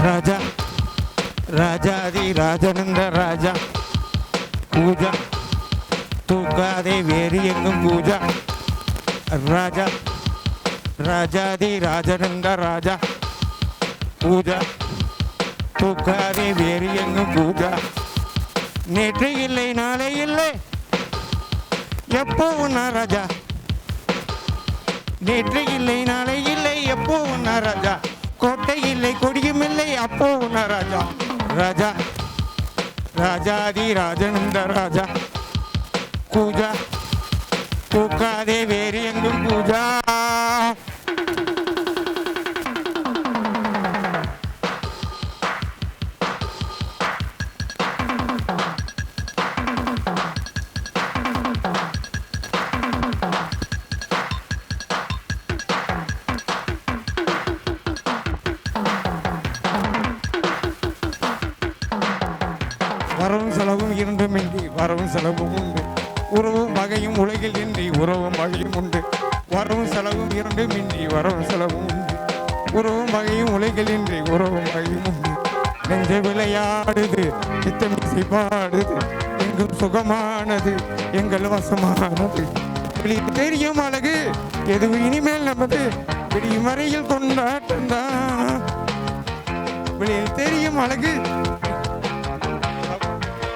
ராஜா ராஜாதி ராஜனந்த ராஜா பூஜா தூக்காதே வேறு எங்கும் பூஜா ராஜா ராஜாதி ராஜனந்த ராஜா பூஜா தூக்காதே வேறு எங்கும் பூஜா நேற்று இல்லை நாளை இல்லை எப்போ உன்னா ராஜா நேற்று இல்லை நாளை இல்லை எப்போ உன்னா ராஜா கோட்டை இல்லை கொடியும் இல்லை அப்போ உன்னா ராஜா ராஜா ராஜாதி ராஜனந்த ராஜா பூஜா தூக்காதே வேறு எங்கும் பூஜா வரவும் செலவும் இரண்டுமின்றி வரவும் செலவும் உண்டு உறவும் வகையும் உலகில் இன்றி உறவும் வகையும் உண்டு வரவும் செலவும் இரண்டுமின்றி வரவும் செலவும் உண்டு உறவும் வகையும் உலகில் இன்றி உறவும் வகையும் உண்டு நெஞ்ச விளையாடுது சித்தமிசை பாடுது எங்கும் சுகமானது எங்கள் வசமானது வெளியில் தெரியும் அழகு எதுவும் இனிமேல் நமது விடியும் வரையில் கொண்டாட்டம் தான் வெளியில் தெரியும் அழகு